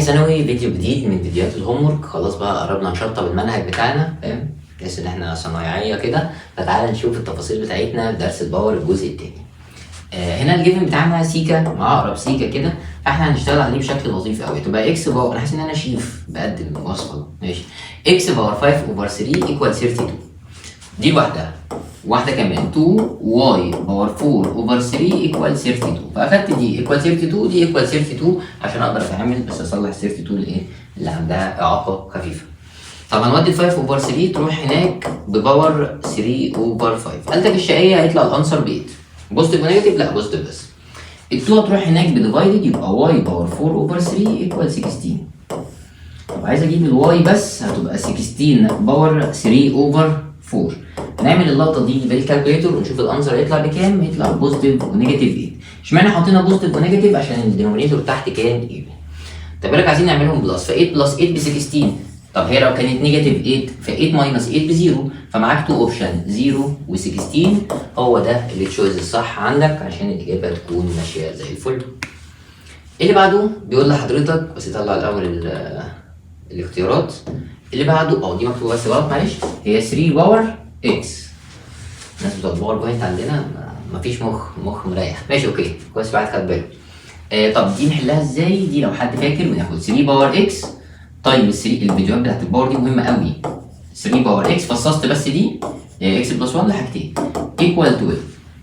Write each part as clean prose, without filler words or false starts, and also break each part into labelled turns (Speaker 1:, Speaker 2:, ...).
Speaker 1: ثانوي، فيديو جديد من فيديوهات الهوم ورك. خلاص بقى قربنا نشطب المنهج بتاعنا، فاهم؟ تحس ان احنا صنايعيه كده. فتعالى نشوف التفاصيل بتاعتنا في درس الباور الجزء التاني. هنا الجيفن بتاعنا سيكا مع اقرب سيكا كده، فاحنا هنشتغل عليه بشكل لطيف قوي. تبقى اكس باور، انا حاسس ان انا شيف بقدم الوصفه. ماشي، اكس باور 5 اوفر 3 ايكوال 32. دي لوحدها. واحده كمان 2 واي باور 4 اوفر 3 ايكوال 32. فاخدت دي ايكوال 32 دي ايكوال 32 عشان اقدر اتعامل، بس اصلح 32 لايه؟ اللي عندها اعاقه خفيفه. طب هنودي 5 اوفر 3 تروح هناك بباور 3 اوفر 5. قالتك الشقيه هيطلع الانسر ب 8. بوزيتيف ونيجاتيف؟ لا بوزيتيف بس. ال2 هتروح هناك بديفايدد، يبقى واي باور 4 اوفر 3 ايكوال 16. طب عايز اجيب الواي بس، هتبقى 16 باور 3 اوفر 4. هنعمل اللقطه دي بالكالكوليتور ونشوف الانسر هيطلع بكام. هيطلع بوزيتيف ونيجاتيف 8. اشمعنى حاطينها بوزيتيف ونيجاتيف؟ عشان الدينومينيتور تحت كان ايفن. طب بالك عايزين نعملهم بلس، ف 8 بلس 8 ب 16. طب هي لو كانت نيجاتيف 8 ف 8 ماينس 8 ب 0. فمعاك 2 اوبشن 0 و16. هو ده اللي تشويز الصح عندك عشان الاجابه تكون ماشيه زي الفل. اللي بعده بيقول لحضرتك، بس طلع الاول الاختيارات. اللي بعده دي مكتوبه بس غلط، معلش. هي 3 باور اكس. الناس بتوع الباور بوينت عندنا مفيش مخ مريح. ماشي اوكي، كويس الواحد خد باله. طب دي نحلها ازاي؟ دي لو حد فاكر بناخد 3 باور اكس تايم 3. الفيديوهات بتاعت الباور دي مهمه قوي. 3 باور اكس فصصت بس دي اكس بلس 1 لحاجتين ايكوال 12.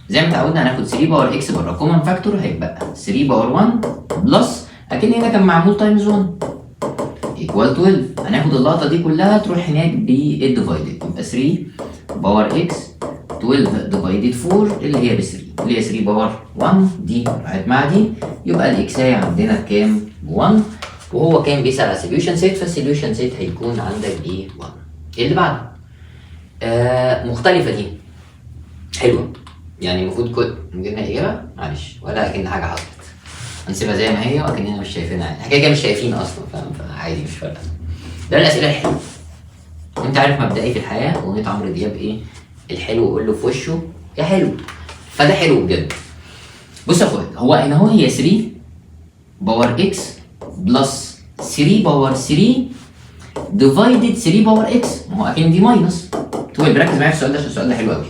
Speaker 1: زي ما اتعودنا هناخد 3 باور اكس بره كومن فاكتور، هيبقى 3 باور 1 بلس اكن هنا كان معمول تايمز 1 ايكوال 12. هناخد اللقطه دي كلها تروح هناك بالديفايدد، يبقى 3 باور اكس 12 ديفايدد 4 اللي هي ب 3 اللي هي 3 باور 1. دي راحت مع دي، يبقى الاكسايه عندنا بكام؟ ب 1. وهو كان بيسأل على سوليوشن سيت، فالسوليوشن سيت هيكون عندك ب 1. اللي بعده مختلفه دي حلوه، يعني المفروض كل جبنا الاجابه معلش ولا اكن حاجه حصلت. هنسيبها زي ما هي وكاننا مش شايفينها، يعني حاجه كده مش شايفين اصلا، فاهم؟ فعادي مش فارقه. ده الاسئله الحلوه. انت عارف مبدئي في الحياه، اغنيه عمرو دياب ايه؟ الحلو قول له في وشه يا حلو. فده حلو بجد. بص يا اخويا، هو هنا اهو هي 3 باور اكس بلس 3 باور 3 ديفايدد 3 باور اكس. ما هو اكن دي ماينس 12. ركز معايا في السؤال ده عشان السؤال ده حلو قوي.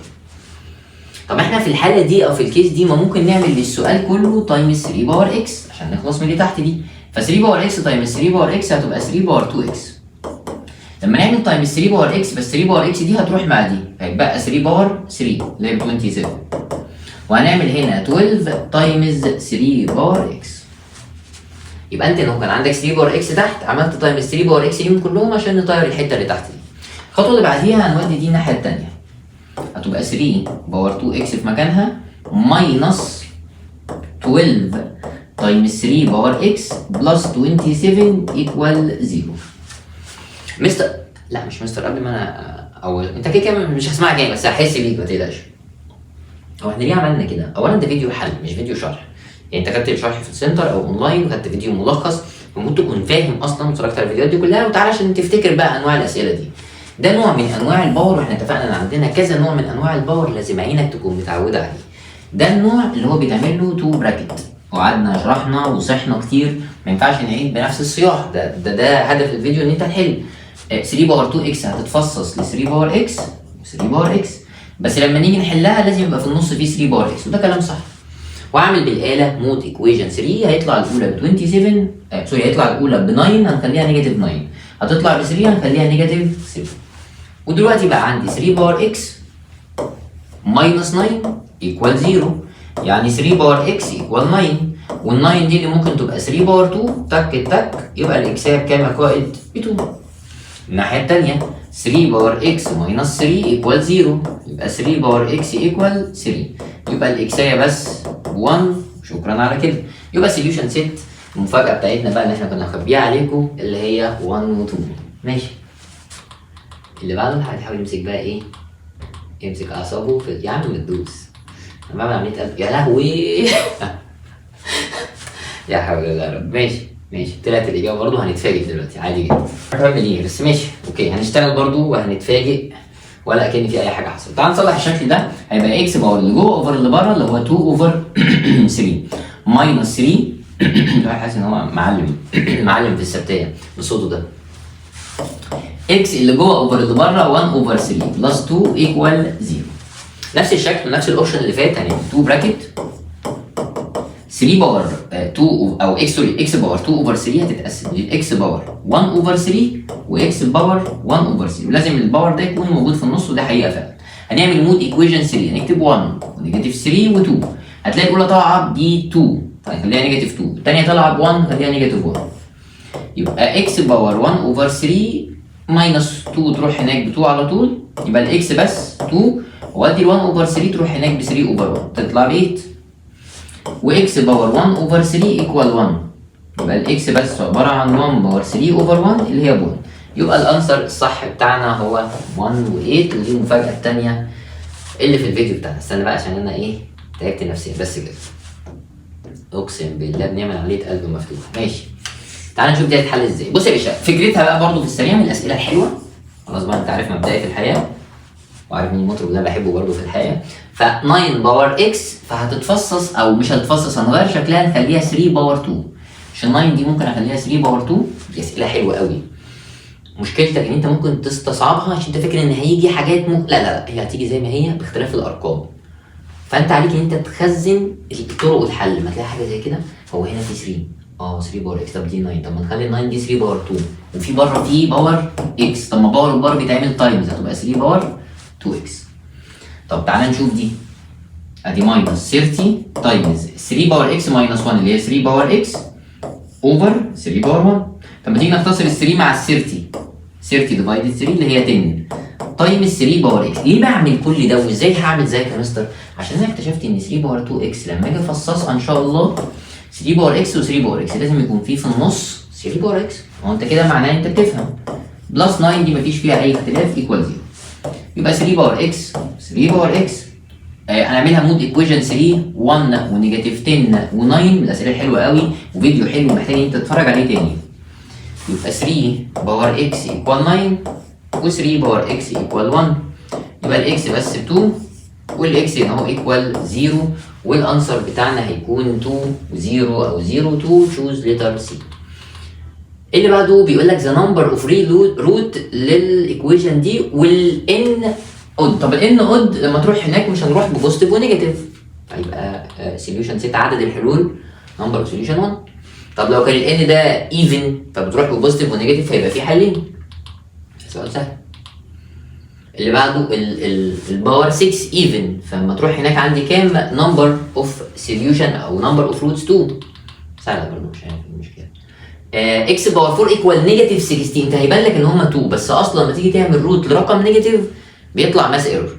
Speaker 1: طب احنا في الحاله دي او في الكيس دي ما ممكن نعمل للسؤال كله تايمز 3 باور اكس عشان نخلص من اللي تحت دي. ف 3 باور اكس تايمز 3 باور اكس هتبقى 3 باور 2 اكس. لما نعمل تايمز 3 باور اكس، بس 3 باور اكس دي هتروح مع دي، هيبقى 3 باور 3 اللي هي 27. وهنعمل هنا 12 تايمز 3 باور اكس. يبقى انت لو كان عندك 3 باور اكس تحت، عملت تايمز 3 باور اكس ليهم كلهم عشان نطير الحته اللي تحت دي. الخطوه اللي بعديها هنودي دي الناحيه الثانيه، هتبقى 3 باور 2 اكس في مكانها ماينس 12 تايمز 3 باور اكس بلس 27 ايكوال 0. مستر، لا مش مستر، قبل ما انا او انت كده كده مش هسمعك يعني، بس هحس بيك ما تقلقش. هو احنا ليه عملنا كده؟ اولا ده فيديو حل مش فيديو شرح. يعني انت خدت الشرح في السنتر او اونلاين وخدت فيديو ملخص، المفروض تكون فاهم اصلا واتفرجت على الفيديوهات دي كلها وتعالى عشان تفتكر بقى انواع الاسئله دي. ده نوع من انواع الباور، واحنا اتفقنا ان عندنا كذا نوع من انواع الباور لازم عينك تكون متعوده عليه. ده النوع اللي هو بيتعمل له 2 براكت، وقعدنا شرحنا وصحنا كتير، ما ينفعش نعيد بنفس الصياح. ده هدف الفيديو ان انت تحل. 3 باور 2 اكس هتتفصص ل 3 باور اكس و 3 باور اكس، بس لما نيجي نحلها لازم يبقى في النص فيه 3 باور اكس، وده كلام صح. واعمل بالاله مود ايكويشن 3، هيطلع الاولى ب 27 سوري هيطلع الاولى ب 9 هنخليها نيجاتيف 9، هتطلع ب 3 هنخليها نيجاتيف 7. ودلوقتي بقى عندي 3 باور اكس ماينس 9 ايكوال 0، يعني 3 باور اكس ايكوال 9. وال9 دي اللي ممكن تبقى 3 باور 2 تك تك، يبقى الاكسيه بكام يا قائد؟ ب 2. الناحيه الثانيه 3 باور اكس ماينس 3 ايكوال 0، يبقى 3 باور اكس ايكوال 3، يبقى الاكسيه بس 1. شكرا على كده. يبقى سوليوشن سيت المفاجاه بتاعتنا بقى اللي احنا كنا مخبيها عليكم اللي هي 1 و 2. ماشي. اللي بعده هتحاول يمسك بقى ايه؟ يمسك اعصابه في يا عم بتدوس. انا بعمل عمليه قلب يا لهوي. يا حول الله يا رب. ماشي طلعت الاجابه برضه، هنتفاجئ دلوقتي عادي جدا. هنعمل ايه بس؟ ماشي اوكي، هنشتغل برضه وهنتفاجئ ولا كأن في اي حاجه حصلت. تعال نصلح الشكل ده. هيبقى اكس باور اللي جوه اوفر اللي بره اللي هو 2 اوفر 3 ماينس 3 الواحد حاسس ان هو معلم معلم في السبتيه بصوته ده. اكس اللي جوه اوفر اللي بره 1 اوفر 3 بلس 2 ايكوال 0. نفس الشكل ونفس الاوبشن اللي فات، يعني 2 براكت 3 باور 2 او اكس سوري اكس باور 2 اوفر 3 هتتقسم لاكس باور 1 اوفر 3 واكس باور 1 اوفر 3، ولازم الباور ده يكون موجود في النص، وده حقيقه فعلا. هنعمل مود ايكويشن 3، هنكتب 1 ونيجاتيف 3 و2. هتلاقي الاولى طالعه دي 2 هنخليها نيجاتيف 2، الثانيه طالعه ب 1 هنخليها نيجاتيف 1. يبقى اكس باور 1 اوفر 3 ماينس 2 تروح هناك ب 2 على طول، يبقى الاكس بس 2، وادي ال 1 اوفر 3 تروح هناك ب 3 اوفر 1 تطلع ب 8. واكس باور 1 اوفر 3 ايكوال 1، يبقى الاكس بس عباره عن 1 باور 3 اوفر 1 اللي هي ب 1. يبقى الانسر الصح بتاعنا هو 1 و8. ودي المفاجاه الثانيه اللي في الفيديو بتاعنا. استنى بقى عشان انا ايه تعبت نفسيا بس كده، اقسم بالله بنعمل عمليه قلب مفتوح. ماشي، تعال نشوف دي هتتحل ازاي. بص يا باشا، فكرتها بقى برضو في السريع من الاسئله الحلوه. خلاص بقى انت عارف مبدئي في الحياه، وعارف مين المطرب اللي انا بحبه برضو في الحياه. ف 9 باور اكس فهتتفصص او مش هتتفصص، هنغير شكلها نخليها 3 باور 2، عشان 9 دي ممكن اخليها 3 باور 2. دي اسئله حلوه قوي. مشكلتك ان انت ممكن تستصعبها عشان انت فاكر ان هيجي حاجات لا هي هتيجي زي ما هي باختلاف الارقام. فانت عليك ان انت تخزن طرق الحل. ما تلاقي حاجه زي كده، هو هنا في 3 باور اكس، طب دي 9، طب ما نخلي 9 دي 3 باور 2، وفي بره في باور اكس، طب ما باور وباور بيتعمل تايمز هتبقى 3 باور 2 اكس. طب تعالى نشوف دي، ادي ماينس 30 تايمز 3 باور اكس ماينس 1 اللي هي 3 باور اكس اوفر 3 باور 1. طب ما تيجي نختصر ال 3 مع ال 30 ديفايدد 3 اللي هي 10 تايمز 3 باور اكس. ليه بعمل كل ده وازاي هعمل زيك يا مستر؟ عشان انا اكتشفت ان 3 باور 2 اكس لما اجي افصصها ان شاء الله 3 باور اكس و3 باور اكس لازم يكون في النص 3 باور اكس. هو انت كده معناه انت بتفهم. بلس 9 دي مفيش فيها اي اختلاف ايكوال 0. يبقى 3 باور اكس 3 باور اكس هنعملها مود ايكويشن 3 1 ونيجاتيف 10 و9 من الاسئله الحلوه قوي، وفيديو حلو محتاج انت تتفرج عليه تاني. يبقى 3 باور اكس ايكوال 9 و3 باور اكس ايكوال 1. يبقى الاكس بس ب 2 والاكس هنا هو ايكوال 0، والانسر بتاعنا هيكون 2 و0 او 0 2. تشوز ليتر سي. اللي بعده بيقول لك ذا نمبر اوف ريل روت للايكويشن دي والان اود. طب الان اود لما تروح هناك مش هنروح ببوزيتيف ونيجاتيف، هيبقى سوليوشن 6 عدد الحلول نمبر اوف سوليوشن 1. طب لو كان الان ده ايفن فبتروح ببوزيتيف ونيجاتيف هيبقى في حلين. سؤال سهل. اللي بعده الباور 6 ايفن، فلما تروح هناك عندي كام نمبر اوف سوليوشن او نمبر اوف روتس 2. سهله برضه مش عارف المشكله. اكس باور 4 ايكوال نيجاتيف 16. انت هيبان لك ان هما 2 بس اصلا لما تيجي تعمل روت لرقم نيجاتيف بيطلع ماس ايرور.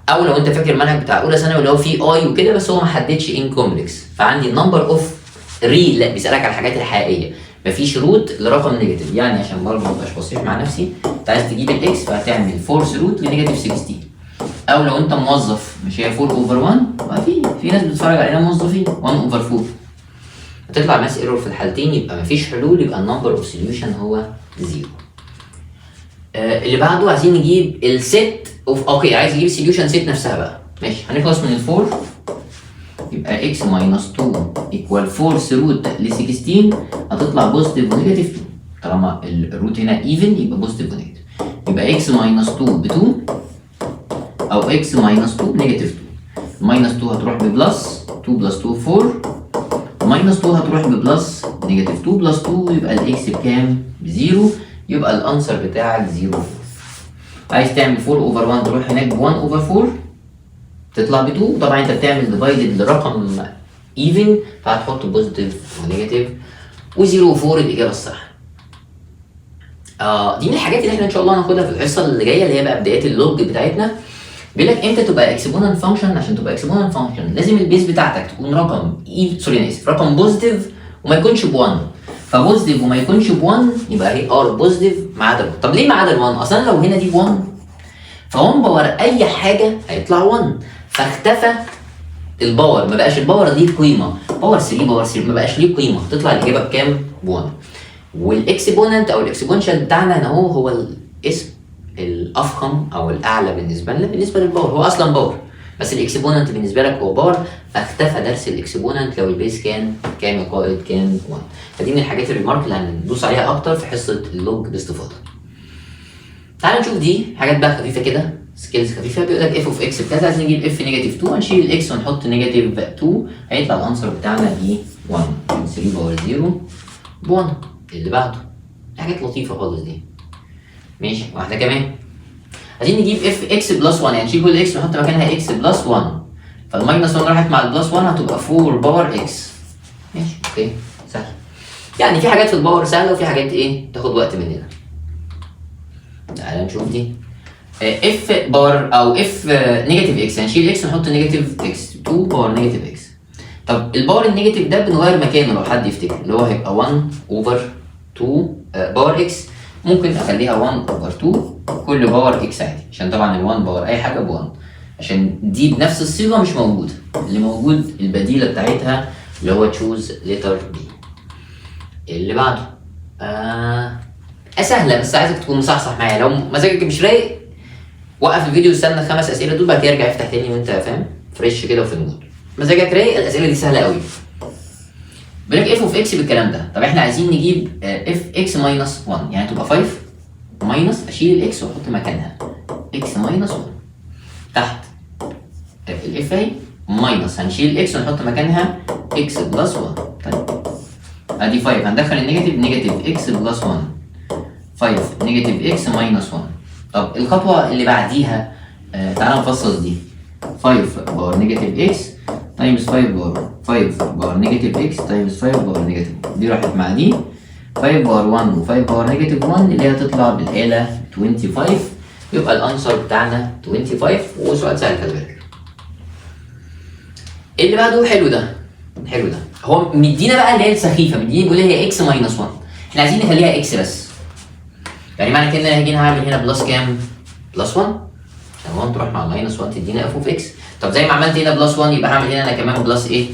Speaker 1: او لو انت فاكر المنهج بتاع اولى ثانوي اللي هو فيه اي وكده بس هو ما حددش ان كومبلكس، فعندي النمبر اوف ريل لا بيسالك على الحاجات الحقيقيه، مفيش روت لرقم نيجاتيف. يعني عشان برضه ما ابقاش بصيح مع نفسي، انت عايز تجيب الاكس فهتعمل فورس روت لنيجاتيف 16. او لو انت موظف مش هي 4 اوفر 1، ما في ناس بتتفرج علينا موظفين 1 اوفر 4 هتطلع ماس ايرور في الحالتين، يبقى مفيش حلول، يبقى النمبر اوف سوليوشن هو 0. اللي بعده عايزين نجيب الست اوف عايز اجيب السوليوشن ست نفسها بقى. ماشي، هنخلص من ال4 يبقى اكس ماينس 2 ايكوال فورس روت ل 16 هتطلع بوزيتيف ونيجاتيف 2. طالما الروت هنا ايفن يبقى بوزيتيف ونيجاتيف، يبقى اكس ماينس 2 ب 2 او اكس ماينس 2 نيجاتيف 2. ماينس 2 هتروح ببلس 2 بلس 2 4، ماينس 2 هتروح ببلس نيجاتيف 2 بلس 2 يبقى الاكس بكام؟ ب0. يبقى الانسر بتاعك 0. عايز تعمل 4 اوفر 1 تروح هناك ب 1 اوفر 4 تطلع ب 2. طبعا انت بتعمل ديفايدد لرقم ايفن فهتحط بوزيتيف ونيجاتيف و0 و4 الاجابه الصح. دي من الحاجات اللي احنا ان شاء الله هناخدها في الحصه اللي جايه اللي هي بقى بدايات اللوج بتاعتنا. بيقول لك امتى تبقى اكسبوننت فانكشن. عشان تبقى اكسبوننت فانكشن لازم البيز بتاعتك تكون رقم رقم بوزيتيف وما يكونش ب1. فبوزيتيف وما يكونش ب1 يبقى هي بوزيتيف ما عدا 1. طب ليه ما عدا 1؟ اصلا لو هنا دي ب1 ف1 باور اي حاجه هيطلع 1 فاختفى الباور، ما بقاش الباور ليه قيمه. باور 3 باور 3 ما بقاش ليه قيمه، تطلع الاجابه بكام؟ ب1. والاكسبوننت او الاكسبونشال بتاعنا هنا هو الاسم الافخم او الاعلى بالنسبه لنا بالنسبه للباور، هو اصلا باور بس الاكسبوننت بالنسبه لك هو باور، فاختفى درس الاكسبوننت لو البيس كان كام يا قائد؟ كان 1. فدي من الحاجات الريمارك اللي هندوس عليها اكتر في حصه اللوج باستفاضه. تعال نشوف دي حاجات بقى خفيفه كده، سكيلز خفيفه. بيقول لك اف اوف اكس بكذا، عايزين نجيب اف نيجاتيف 2، هنشيل الاكس ونحط نيجاتيف 2، هيطلع الانسر بتاعنا ب 1. 3 باور 0 ب 1. اللي بعده حاجات لطيفه خالص دي. ماشي، واحده كمان عايزين نجيب اف اكس بلس 1، يعني نشيل كل اكس ونحط مكانها اكس بلس 1، فالماينس 1 راحت مع البلس 1 هتبقى 4 باور اكس. ماشي اوكي سهل. يعني في حاجات في الباور سهله وفي حاجات ايه تاخد وقت مننا. تعالى نشوف دي. اف باور او اف نيجاتيف اكس، هنشيل اكس ونحط نيجاتيف اكس، 2 باور نيجاتيف اكس. طب الباور النيجاتيف ده بنغير مكانه لو حد يفتكر، اللي هو هيبقى 1 اوفر 2 باور اكس. ممكن اخليها 1 اوفر 2 كل باور اكس عادي، عشان طبعا ال 1 باور اي حاجه ب 1، عشان دي بنفس الصيغه مش موجوده. اللي موجود البديله بتاعتها اللي هو تشوز ليتر بي. اللي بعده سهله، بس عايزك تكون مصحصح معايا. لو مزاجك مش رايق وقف الفيديو واستنى 5 اسئله دول، بعد كده ارجع افتح تاني وانت فاهم فريش كده وفي المود. مزاجك رايق الاسئله دي سهله قوي. بيقول لك اف اوف اكس بالكلام ده. طب احنا عايزين نجيب اف اكس ماينس 1، يعني تبقى 5 ماينس، اشيل الاكس واحط مكانها اكس ماينس 1. تحت الاف اهي ماينس، هنشيل الاكس ونحط مكانها اكس بلس 1. طيب ادي 5، هندخل النيجاتيف نيجاتيف اكس بلس 1، 5 نيجاتيف اكس ماينس 1. طب الخطوه اللي بعديها تعالى نفصص دي. 5 باور نيجاتيف اكس تايمز 5 باور 5 باور نيجاتيف اكس تايمز 5 باور نيجاتيف، دي راحت مع دي. 5 باور 1 و5 باور نيجاتيف 1 اللي هي هتطلع بالاله 25، يبقى الانسر بتاعنا 25. وسؤال سهل خلي بالك. اللي بعده حلو ده، حلو ده. هو مدينا بقى اللي هي السخيفه، مديني بيقول لي هي اكس ماينس 1، احنا عايزين نخليها اكس بس. يعني معنى كده ان انا هاجي هعمل هنا بلس كام؟ بلس 1، عشان 1 تروح مع ماينس 1 تدينا اف اوف اكس. طب زي ما عملت هنا بلس 1 يبقى هعمل هنا انا كمان بلس ايه؟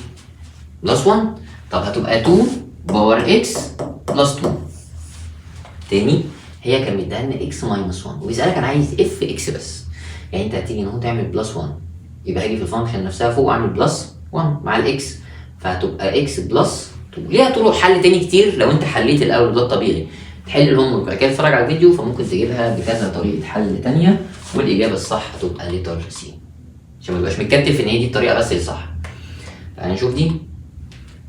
Speaker 1: بلس 1. طب هتبقى 2 باور اكس بلس 2. تاني هي كان مديها لنا اكس ماينس 1 وبيسالك انا عايز اف اكس بس، يعني انت هتيجي اهو تعمل بلس 1، يبقى هاجي في الفانكشن نفسها فوق واعمل بلس 1 مع الاكس، فهتبقى اكس بلس 2. ليها طرق حل تاني كتير، لو انت حليت الاول ده الطبيعي تحل الهوم ورك بعد كده تتفرج على الفيديو، فممكن تجيبها بكذا طريقه حل تانيه، والاجابه الصح هتبقى لتر سي، عشان ما تبقاش متكتف ان هي دي الطريقه بس اللي صح. تعالى نشوف دي.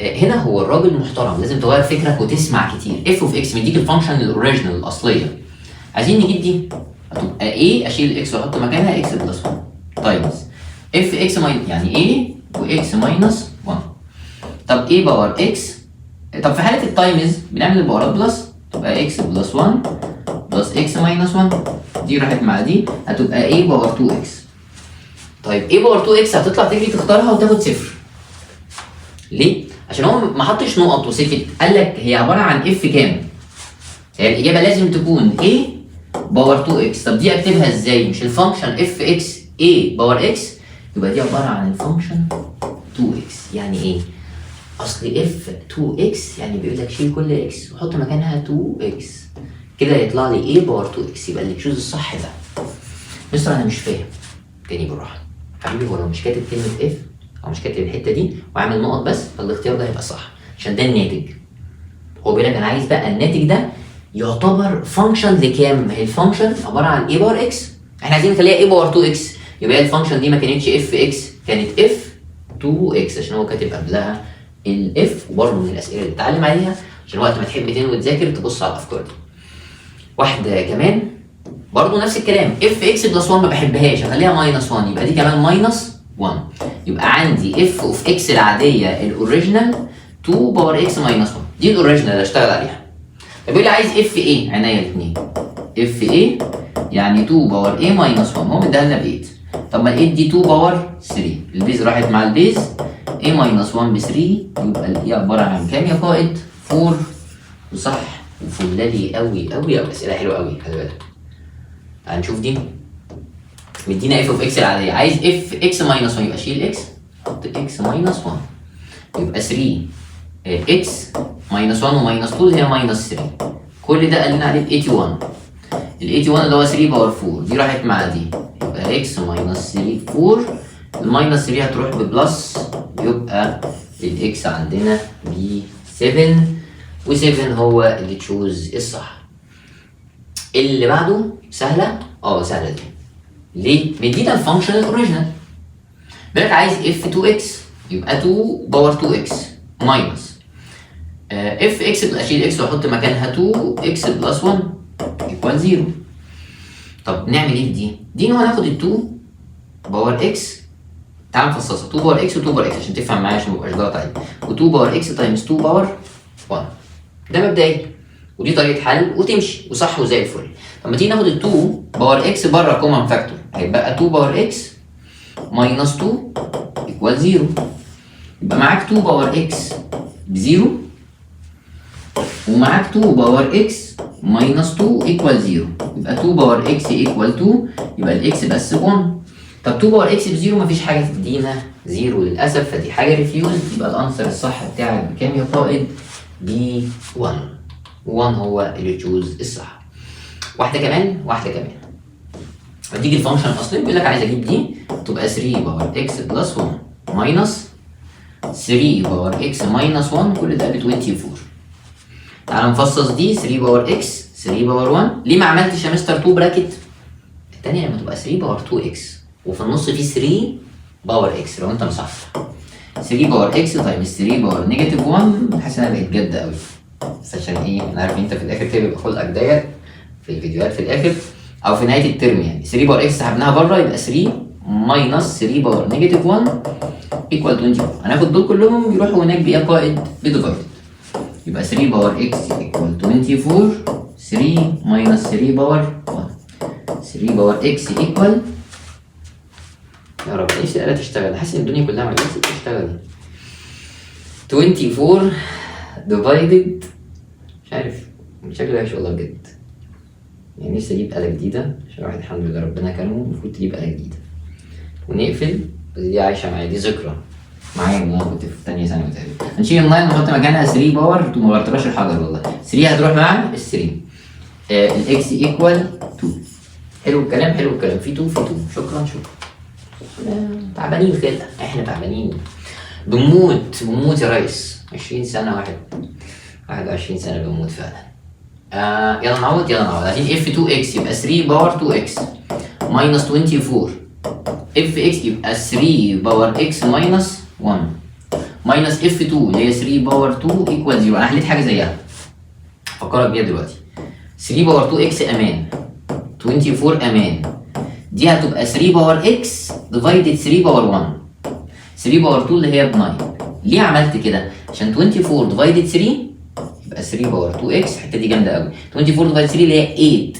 Speaker 1: هنا هو الراجل محترم، لازم تغير فكرك وتسمع كتير. اف اوف اكس مديك الفانكشن الاوريجينال الاصليه، عايزين نجيب دي هتبقى ايه؟ اشيل الاكس واحط مكانها اكس بلس 1 تايمز اف اكس ماينس، يعني ايه واكس ماينس 1. طب ايه باور اكس؟ طب في حاله التايمز بنعمل الباورات بلس، تبقى اكس بلس 1 بلس اكس ماينس 1، دي راحت مع دي هتبقى ايه باور 2 اكس. طيب ايه باور 2 اكس هتطلع تجري تختارها وتاخد صفر. ليه؟ عشان هو ما حطش نقط وسكت، قال لك هي عباره عن اف كام؟ هي الاجابه لازم تكون ايه باور 2 اكس. طب دي اكتبها ازاي؟ مش الفانكشن اف اكس ايه باور اكس، يبقى دي عباره عن الفانكشن 2 اكس. يعني ايه؟ اصل اف 2 اكس يعني بيقول لك شيل كل اكس وحط مكانها 2 اكس، كده يطلع لي ايه باور 2 اكس. يبقى اللي تشوز الصح ده. مستر انا مش فاهم، تاني بالراحه حبيبي. هو لو مش كاتب كلمه اف او مش كاتب الحته دي وعامل نقط بس، فالاختيار ده هيبقى صح عشان ده الناتج. هو بيقول لك انا عايز بقى الناتج ده يعتبر فانكشن لكام؟ ما هي الفانكشن عباره عن ايه باور اكس، احنا عايزين نخليها ايه باور 2 اكس، يبقى الفانكشن دي ما كانتش اف اكس، كانت اف 2 اكس عشان هو كاتب قبلها الاف. وبرضه من الاسئله اللي بتتعلم عليها عشان وقت ما تحب تنوي وتذاكر تبص على الافكار دي. واحده كمان برضه نفس الكلام، اف اكس بلس 1 ما بحبهاش، هخليها ماينس 1، يبقى دي كمان ماينس 1. يبقى عندي اف اوف اكس العاديه الاوريجينال 2 باور اكس ماينس 1، دي الاوريجينال اللي اشتغل عليها. طب يقول لي عايز اف ايه؟ عينيا الاثنين. اف ايه يعني 2 باور ايه ماينس 1، هو مديها لنا ب 8. طب ما ال 8 دي 2 باور 3، البيز راحت مع البيز، ايه ماينس 1 ب 3، يبقى الايه عباره عن كام يا قائد؟ 4. وصح وفلالي قوي قوي قوي، اسئله حلوه قوي خلي بالك. هنشوف دي. مدينا اف اوف اكس العاديه، عايز اف اكس ماينس 1، يبقى شيل اكس حط اكس ماينس 1، يبقى 3 اكس ماينس 1 وماينس 2 هي ماينس 3، كل ده قال لنا عليه ب 81. ال 81 اللي هو 3 باور 4 دي راحت مع دي، يبقى اكس ماينس 3 4 الماينس 3 هتروح ببلس، يبقى الاكس عندنا ب 7، و7 هو اللي تشوز الصح. اللي بعده سهله، سهله دي. ليه؟ مدينا الفانكشن الاوريجينال، بالك عايز اف 2 اكس، يبقى 2 باور 2 اكس ماينس اف اكس، اشيل اكس واحط مكانها 2 اكس بلس 1 ايكوال 0. طب نعمل ايه في دي؟ هناخد ال 2 باور اكس، تعال نفصصها 2 باور اكس و2 باور اكس عشان تفهم معايا، عشان مبقاش ضغط عليك، و2 باور اكس تايمز 2 باور 1. ده مبدئيا، ودي طريقه حل وتمشي وصح وزي الفل. طب ما تيجي ناخد ال 2 باور اكس بره كومن فاكتور، هيبقى 2 باور اكس ماينس 2 ايكوال 0. يبقى معاك 2 باور اكس ب0، ومعاك 2 باور اكس ماينس 2 ايكوال 0. يبقى 2 باور اكس ايكوال 2، يبقى الاكس بس ب 1. طب 2 باور اكس ب0 مفيش حاجه تدينا 0 للاسف، فدي حاجه ريفيوز. يبقى الانسر الصح بتاعك بكام يا قائد؟ ب 1. 1 هو اللي تشوز الصح. واحده كمان. هتيجي الفانكشن اصلا بيقول لك عايز اجيب دي، تبقى 3 باور اكس بلس 1 ماينس 3 باور اكس ماينس 1، كل ده ب 24. تعال نفصص دي، 3 باور اكس 3 باور 1. ليه ما عملتش يا مستر 2 براكت؟ الثانيه لما تبقى 3 باور 2 اكس وفي النص في 3 باور اكس، لو انت مصحح 3 باور اكس تايمز 3 باور نيجاتيف 1، حاسس انها بقت جد قوي. بس عشان ايه؟ انا عارف انت في الاخر كده بيبقى خلقك ضيق في الفيديوهات في الاخر او في نهايه الترم، يعني 3 باور اكس سحبناها بره، يبقى 3 ماينس 3 باور نيجاتيف 1 ايكوال 24. هناخد دول كلهم يروحوا هناك بقى قائد بديفايد، يبقى 3 باور اكس ايكوال 24، 3 ماينس 3 باور 1، 3 باور اكس ايكوال، يا رب ايش الآلة تشتغل، حاسس ان الدنيا كلها معجزة تشتغل. 24 ديفايدد، مش عارف شكله وحش والله بجد، يعني نفسي اجيب آلة جديدة عشان الواحد الحمد لله ربنا كرمه، المفروض تجيب آلة جديدة ونقفل. بس دي عايشة معايا، دي ذكرى معايا من انا كنت في ثانية ثانوي تقريبا. هنشيل ال9 ونحط مكانها 3 باور، انتوا ما غيرتوهاش الحجر والله، 3 هتروح مع ال 3. الاكس ايكوال 2. حلو الكلام، في 2 في 2. شكرا. تعبانين كده، احنا تعبانين، بنموت يا ريس. 20 سنة 21 سنة بنموت فعلا. يلا نعوض. عايزين اف 2 اكس يبقى 3 باور 2 اكس ماينس 24، اف اكس يبقى 3 باور اكس ماينس 1 ماينس اف 2 اللي هي 3 باور 2 ايكوال 0. انا حليت حاجة زيها افكرك بيها دلوقتي. 3 باور 2 اكس امان، 24 امان، دي هتبقى 3 باور اكس ديفايدد 3 باور 1. 3 باور 2 اللي هي ب 9. ليه عملت كده؟ عشان 24 ديفايدد 3 يبقى 3 باور 2 اكس، الحته دي جامده قوي. 24 ديفايدد 3 اللي هي 8.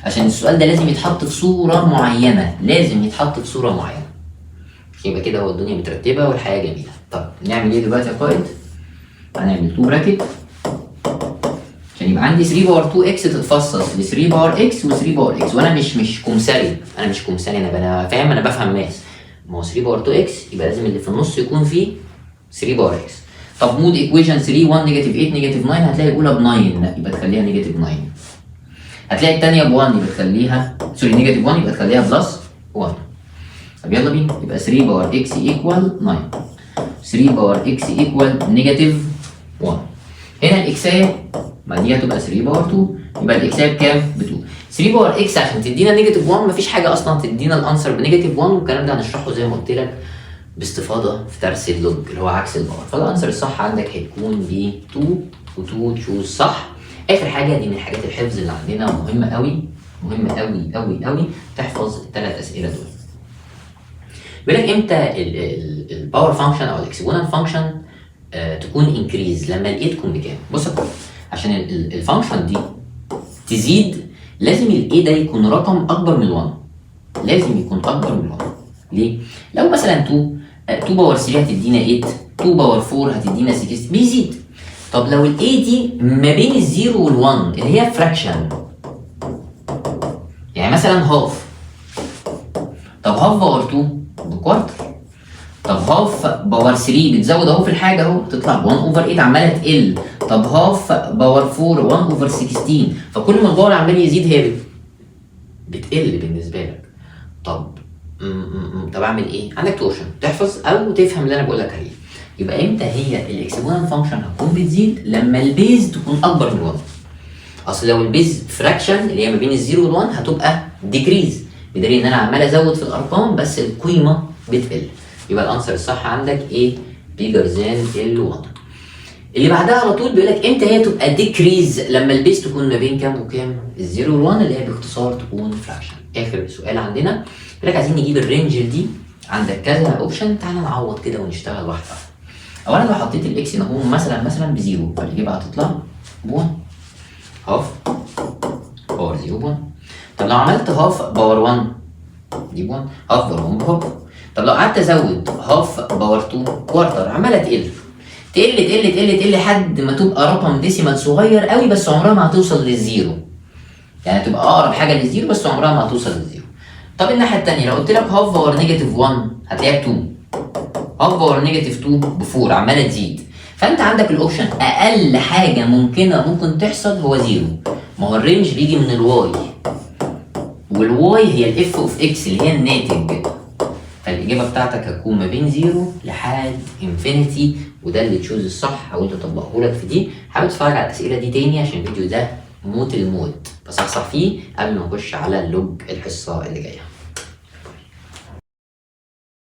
Speaker 1: عشان السؤال ده لازم يتحط في صوره معينه، يبقى كده هو الدنيا مترتبه والحياه جميله. طب نعمل ايه دلوقتي يا قائد؟ هنعمل 2 براكت عشان يبقى عندي 3 باور 2 اكس تتفصص ل 3 باور اكس و 3 باور اكس، وانا مش كمثري، انا فاهم، انا بفهم ماس. ما هو 3 باور 2 اكس يبقى لازم اللي في النص يكون فيه 3 باور اكس. طب مود ايكويشن 3 1 نيجاتيف 8 نيجاتيف 9، هتلاقي الاولى ب 9 يبقى تخليها نيجاتيف 9، هتلاقي الثانيه ب 1 يبقى تخليها نيجاتيف 1 يبقى تخليها بلس 1. طب يلا بينا، يبقى 3 باور اكس ايكوال 9، 3 باور اكس ايكوال نيجاتيف 1. هنا الاكسايه ما دي هتبقى 3 باور 2، يبقى الاكسايه بكام؟ ب 2. 3 باور اكس عشان تدينا نيجاتيف 1 مفيش حاجه اصلا تدينا الانسر بنيجاتيف 1، والكلام ده هنشرحه زي ما قلت لك باستفاضه في درس اللوج اللي هو عكس الباور. فالانسر الصح عندك هيكون ب 2 و2 تشوز صح. اخر حاجه دي من حاجات الحفظ اللي عندنا، مهمه قوي تحفظ الثلاث اسئله دول. بيقول لك امتى الباور فانكشن او الاكسبوننت فانكشن تكون انكريز؟ لما الاي تكون بكام؟ بص عشان الفانكشن دي تزيد لازم الاي ده يكون رقم اكبر من 1، لازم يكون اكبر من 1. ليه؟ لو مثلا 2 باور 3 هتدينا 8، 2 باور 4 هتدينا 6، بيزيد. طب لو الاي دي ما بين الزيرو والوان اللي هي فراكشن، يعني مثلا هاف، طب هاف باور 2 بكوارتر، طب هاف باور 3 بتزود اهو في الحاجه اهو تطلع ب 1 اوفر 8 عماله تقل، طب هاف باور 4 1 اوفر 16، فكل ما الباور عمال يزيد هي بتقل بالنسبه لك. طب طب اعمل ايه؟ عندك تو اوبشن، تحفظ او تفهم اللي انا بقول لك عليه. يبقى امتى هي الاكسبوننت فانكشن هتكون بتزيد؟ لما البيز تكون اكبر من 1. اصل لو البيز فراكشن اللي هي ما بين الزيرو وال1 هتبقى ديكريز، بدليل ان انا عمال ازود في الارقام بس القيمه بتقل. يبقى الانسر الصح عندك ايه؟ بيجر ذان ال1. اللي بعدها على طول بيقول لك امتى هي تبقى ديكريز؟ لما البيز تكون ما بين كام وكام؟ الزيرو وال1 اللي هي باختصار تكون فراكشن. اخر سؤال عندنا بيقول لك عايزين نجيب الرينج دي، عندك كذا اوبشن، تعالى نعوض كده ونشتغل واحده واحده. اولا لو حطيت الاكس هنا هو مثلا بزيرو، فالاجابه هتطلع ب1 هاف باور 0 1. طب لو عملت هاف باور 1 دي 1 هاف باور 1 بهاف. طب لو قعدت ازود هاف باور 2 كوارتر عماله تقل لحد ما تبقى رقم ديسيمال صغير قوي، بس عمرها ما هتوصل للزيرو. يعني تبقى اقرب حاجه للزيرو بس عمرها ما هتوصل للزيرو. طب الناحيه الثانيه لو قلت لك هاف باور نيجاتيف 1 هتلاقيها 2، هاف باور نيجاتيف 2 ب 4 عماله تزيد. فانت عندك الاوبشن اقل حاجه ممكن تحصل هو زيرو. ما هو الرينج بيجي من الواي، والواي هي الاف اوف اكس اللي هي الناتج. فالاجابه بتاعتك هتكون ما بين زيرو لحد انفينيتي، وده اللي تشوز الصح. حاولت اطبقه لك في دي. حاول تتفرج على الاسئله دي تاني عشان الفيديو ده موت الموت، بصحصح فيه قبل ما نخش على اللوج الحصه اللي جايه.